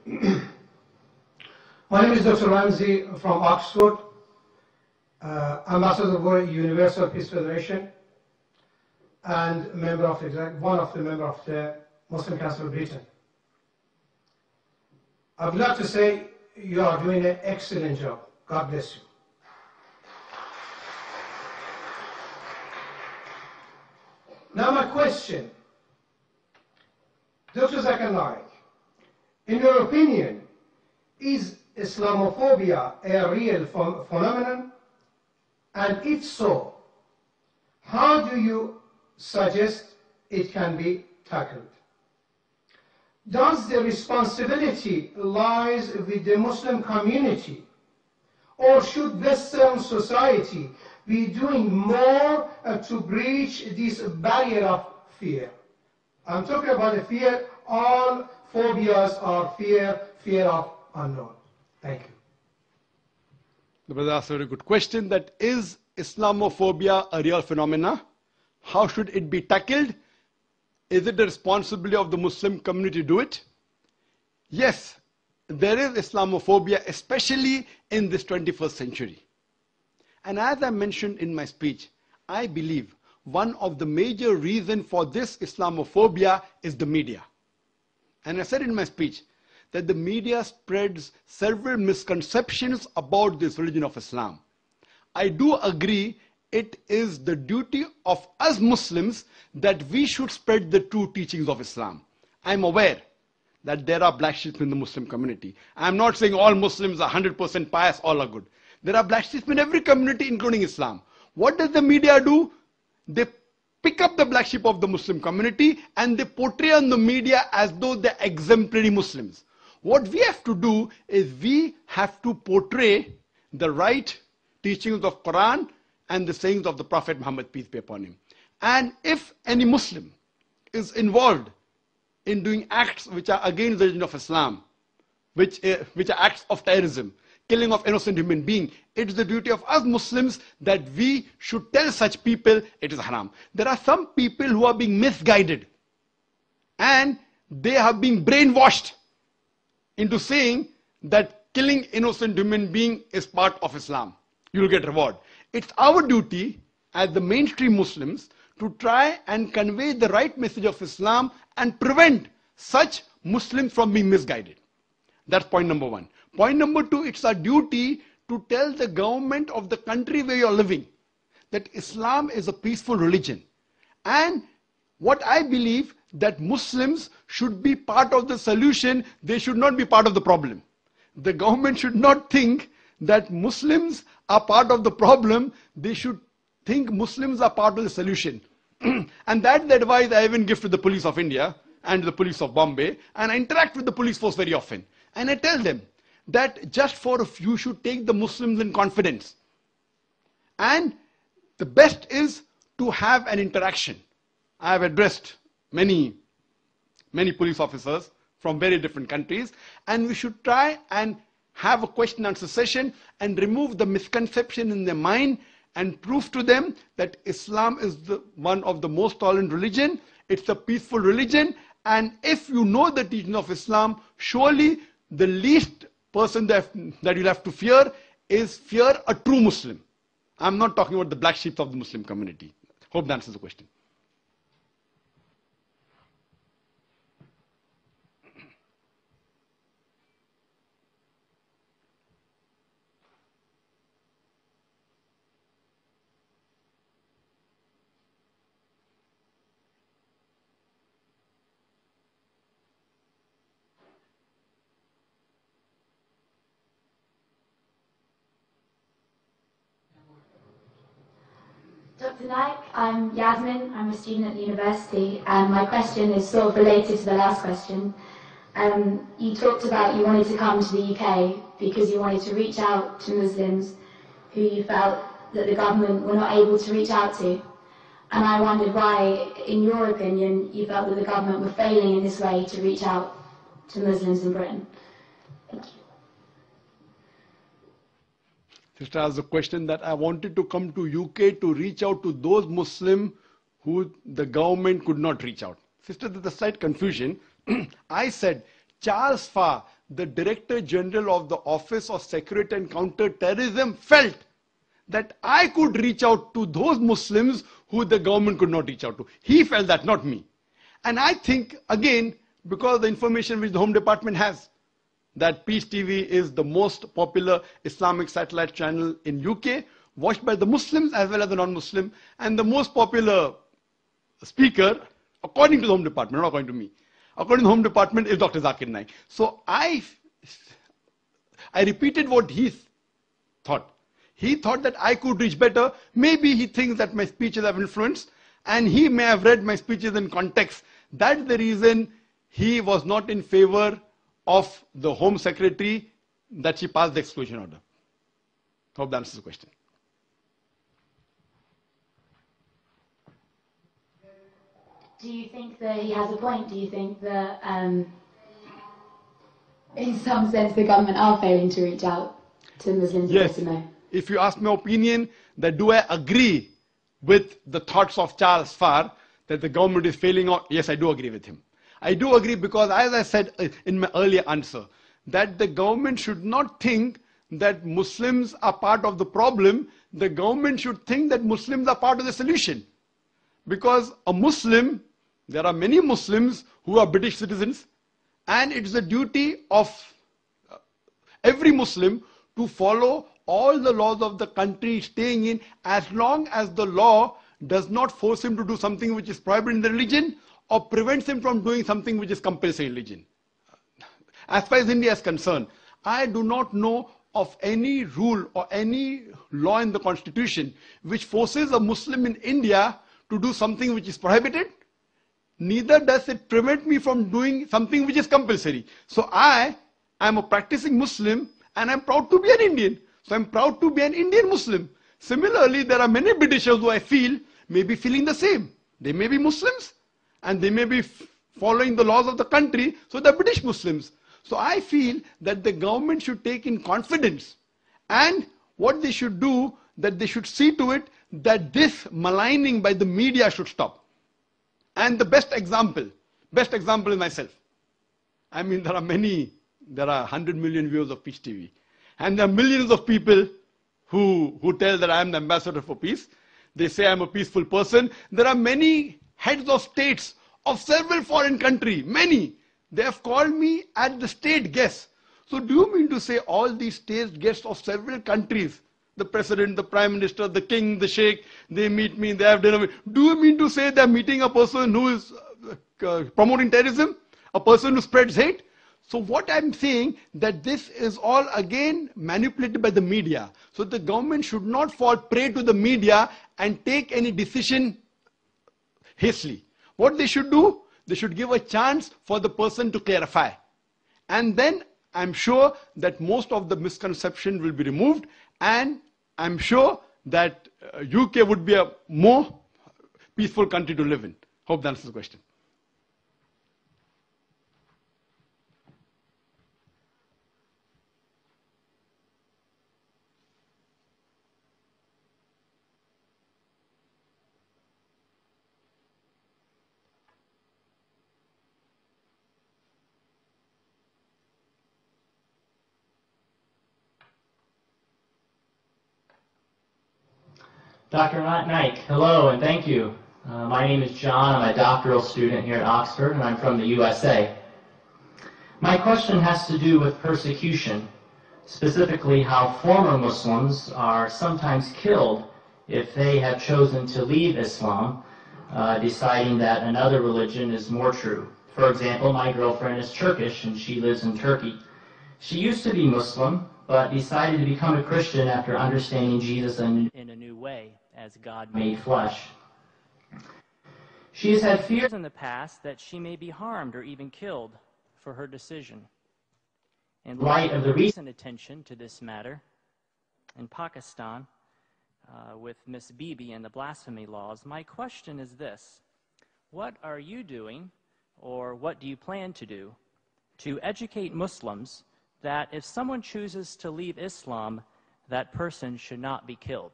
My name is Dr. Ramsey from Oxford, Ambassador of the Universal Peace Federation, and one of the members of the Muslim Council of Britain. I would like to say you are doing an excellent job. God bless you. Now my question, Dr. Zakir Naik, in your opinion, is Islamophobia a real phenomenon? And if so, how do you suggest it can be tackled? Does the responsibility lies with the Muslim community, or should Western society be doing more to breach this barrier of fear? I'm talking about the fear. All phobias are fear of unknown. Thank you. The brother asked a very good question, that is Islamophobia a real phenomena? How should it be tackled? Is it the responsibility of the Muslim community to do it? Yes, there is Islamophobia, especially in this 21st century. And as I mentioned in my speech, I believe one of the major reasons for this Islamophobia is the media. And I said in my speech that the media spreads several misconceptions about this religion of Islam. I do agree it is the duty of us Muslims that we should spread the true teachings of Islam. I'm aware that there are black sheep in the Muslim community. I'm not saying all Muslims are 100% pious, all are good. There are black sheep in every community, including Islam. What does the media do? They pick up the black sheep of the Muslim community and they portray on the media as though they're exemplary Muslims. What we have to do is we have to portray the right teachings of Quran and the sayings of the Prophet Muhammad, peace be upon him. And if any Muslim is involved in doing acts which are against the religion of Islam, which are acts of terrorism, killing of innocent human beings, it is the duty of us Muslims that we should tell such people it is haram. There are some people who are being misguided and they are being brainwashed into saying that killing innocent human being is part of Islam. You will get reward. It's our duty as the mainstream Muslims to try and convey the right message of Islam and prevent such Muslims from being misguided. That's point number one. Point number two, it's our duty to tell the government of the country where you're living that Islam is a peaceful religion. And what I believe that Muslims should be part of the solution, they should not be part of the problem. The government should not think that Muslims are part of the problem, they should think Muslims are part of the solution. And that's the advice I even give to the police of India and the police of Bombay, and I interact with the police force very often. And I tell them that just for a few should take the Muslims in confidence. And the best is to have an interaction. I have addressed many police officers from very different countries, and we should try and have a question and answer session and remove the misconception in their mind and prove to them that Islam is one of the most tolerant religion, it's a peaceful religion, and if you know the teaching of Islam, surely the least person that you'll have to fear is fear a true Muslim. I'm not talking about the black sheep of the Muslim community. Hope that answers the question. Dr. Naik, I'm Yasmin, I'm a student at the university, and my question is sort of related to the last question. You talked about you wanted to come to the UK because you wanted to reach out to Muslims who you felt that the government were not able to reach out to. And I wondered why, in your opinion, you felt that the government were failing in this way to reach out to Muslims in Britain. Thank you. Sister asked the question that I wanted to come to UK to reach out to those Muslims who the government could not reach out. Sister, there's a slight confusion. I said Charles Farr, the Director General of the Office of Security and Counter-Terrorism felt that I could reach out to those Muslims who the government could not reach out to. He felt that, not me. And I think, again, because the information which the Home Department has, that Peace TV is the most popular Islamic satellite channel in UK, watched by the Muslims as well as the non-Muslim, and the most popular speaker, according to the Home Department, not according to me, according to the Home Department, is Dr. Zakir Naik. So I repeated what he thought. He thought that I could reach better. Maybe he thinks that my speeches have influence, and he may have read my speeches in context. That's the reason he was not in favor of the Home Secretary that she passed the exclusion order. Hope that answers the question. Do you think that he has a point? Do you think that, in some sense, the government are failing to reach out to Muslims? Yes. If you ask my opinion, that do I agree with the thoughts of Charles Farr that the government is failing out? Yes, I do agree with him. I do agree because, as I said in my earlier answer, that the government should not think that Muslims are part of the problem. The government should think that Muslims are part of the solution. Because a Muslim, there are many Muslims who are British citizens, and it's the duty of every Muslim to follow all the laws of the country staying in, as long as the law does not force him to do something which is prohibited in the religion or prevents him from doing something which is compulsory in religion. As far as India is concerned, I do not know of any rule or any law in the constitution which forces a Muslim in India to do something which is prohibited. Neither does it prevent me from doing something which is compulsory. So I am a practicing Muslim and I'm proud to be an Indian. So I'm proud to be an Indian Muslim. Similarly, there are many Britishers who I feel may be feeling the same. They may be Muslims and they may be following the laws of the country, so they're British Muslims. So I feel that the government should take in confidence, and what they should do, that they should see to it that this maligning by the media should stop. And the best example is myself. I mean, there are 100 million viewers of Peace TV. And there are millions of people who tell that I am the ambassador for peace. They say I'm a peaceful person. There are many heads of states of several foreign countries, many. They have called me as the state guest. So do you mean to say all these state guests of several countries, the president, the prime minister, the king, the sheikh, they meet me, they have dinner with me. Do you mean to say they're meeting a person who is promoting terrorism? A person who spreads hate? So what I'm saying, that this is all again manipulated by the media. So the government should not fall prey to the media and take any decision hastily. What they should do, they should give a chance for the person to clarify. And then I'm sure that most of the misconception will be removed, and I'm sure that UK would be a more peaceful country to live in. Hope that answers the question. Dr. Naik, hello and thank you. My name is John. I'm a doctoral student here at Oxford, and I'm from the USA. My question has to do with persecution, specifically how former Muslims are sometimes killed if they have chosen to leave Islam, deciding that another religion is more true. For example, my girlfriend is Turkish and she lives in Turkey. She used to be Muslim, but decided to become a Christian after understanding Jesus in a new way, as God made flesh. She has had fears in the past that she may be harmed or even killed for her decision. In light of the recent attention to this matter in Pakistan with Miss Bibi and the blasphemy laws, my question is this: what are you doing, or what do you plan to do, to educate Muslims that if someone chooses to leave Islam, that person should not be killed?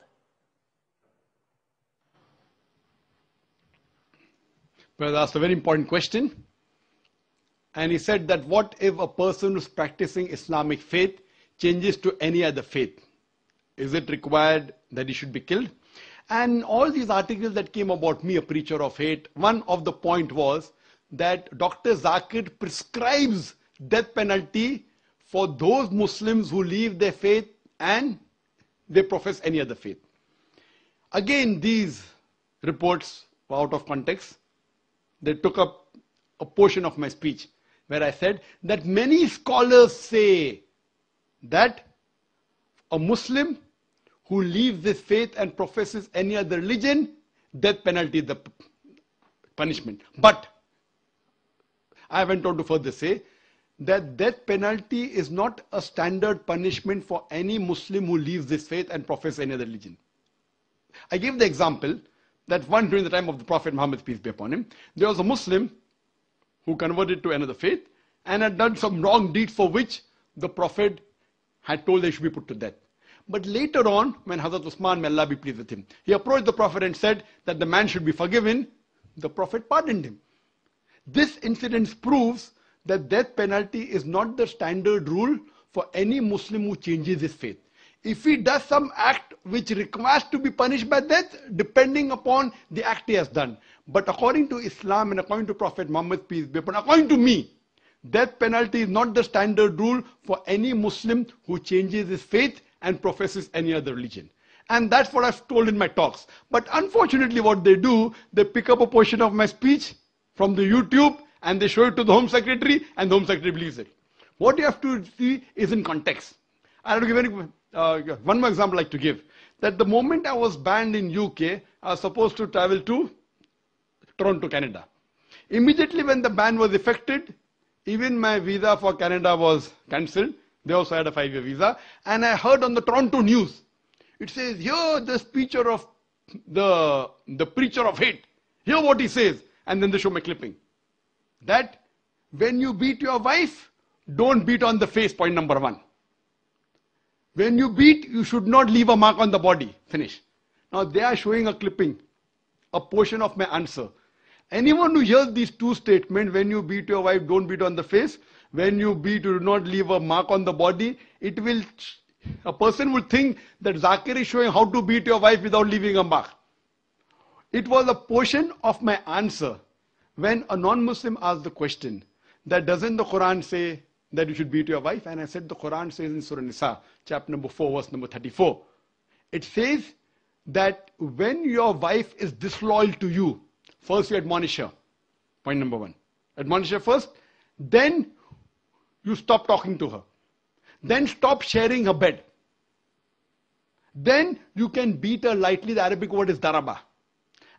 Well, that's a very important question. And he said that what if a person who's practicing Islamic faith changes to any other faith? Is it required that he should be killed? And all these articles that came about me, a preacher of hate, one of the point was that Dr. Zakir prescribes death penalty for those Muslims who leave their faith and they profess any other faith. Again, these reports were out of context. They took up a portion of my speech where I said that many scholars say that a Muslim who leaves this faith and professes any other religion, death penalty is the punishment. But I went on to further say that death penalty is not a standard punishment for any Muslim who leaves this faith and professes any other religion. I gave the example that once during the time of the Prophet Muhammad, peace be upon him, there was a Muslim who converted to another faith and had done some wrong deeds for which the Prophet had told they should be put to death. But later on, when Hazrat Usman, may Allah be pleased with him, he approached the Prophet and said that the man should be forgiven. The Prophet pardoned him. This incident proves that death penalty is not the standard rule for any Muslim who changes his faith. If he does some act which requires to be punished by death, depending upon the act he has done. But according to Islam and according to Prophet Muhammad, peace be upon him, according to me, death penalty is not the standard rule for any Muslim who changes his faith and professes any other religion. And that's what I've told in my talks. But unfortunately what they do, they pick up a portion of my speech from the YouTube and they show it to the Home Secretary and the Home Secretary believes it. What you have to see is in context. I have to give one more example I'd like to give. That the moment I was banned in UK, I was supposed to travel to Toronto, Canada. Immediately when the ban was effected, even my visa for Canada was cancelled. They also had a 5-year visa. And I heard on the Toronto news, it says, here the preacher of the preacher of hate. Hear what he says. And then they show my clipping. That when you beat your wife, don't beat on the face, point number 1. When you beat, you should not leave a mark on the body. Finish. Now they are showing a clipping, a portion of my answer. Anyone who hears these two statements, when you beat your wife, don't beat on the face. When you beat, you do not leave a mark on the body. A person would think that Zakir is showing how to beat your wife without leaving a mark. It was a portion of my answer when a non-Muslim asked the question that doesn't the Quran say that you should beat your wife? And I said the Quran says in Surah Nisa, chapter number 4, verse number 34. It says that when your wife is disloyal to you, first you admonish her. Point number 1. Admonish her first. Then you stop talking to her. Then stop sharing her bed. Then you can beat her lightly. The Arabic word is daraba.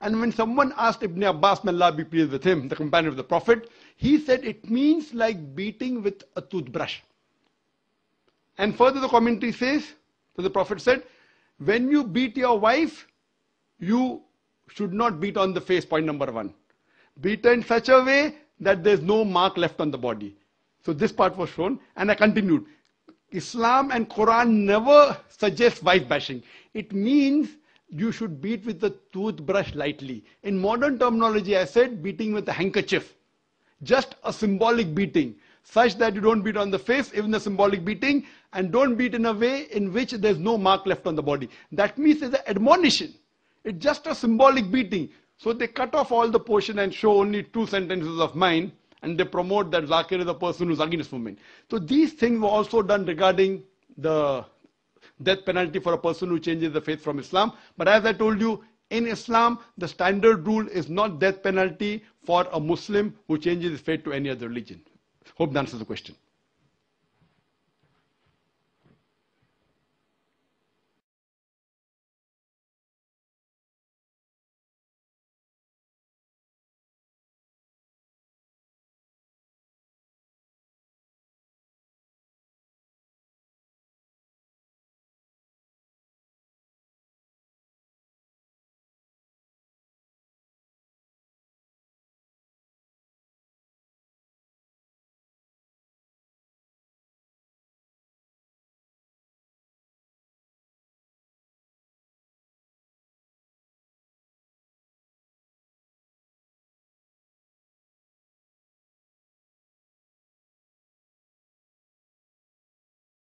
And when someone asked Ibn Abbas, may Allah be pleased with him, the companion of the Prophet, he said it means like beating with a toothbrush. And further the commentary says, so the Prophet said, when you beat your wife, you should not beat on the face, point number 1. Beat her in such a way that there's no mark left on the body. So this part was shown and I continued. Islam and Quran never suggest wife bashing. It means you should beat with the toothbrush lightly. In modern terminology, I said beating with a handkerchief. Just a symbolic beating, such that you don't beat on the face, even the symbolic beating, and don't beat in a way in which there's no mark left on the body. That means it's an admonition. It's just a symbolic beating. So they cut off all the portion and show only 2 sentences of mine, and they promote that Zakir is a person who's against women. So these things were also done regarding the death penalty for a person who changes the faith from Islam. But as I told you, in Islam, the standard rule is not death penalty for a Muslim who changes his faith to any other religion. Hope that answers the question.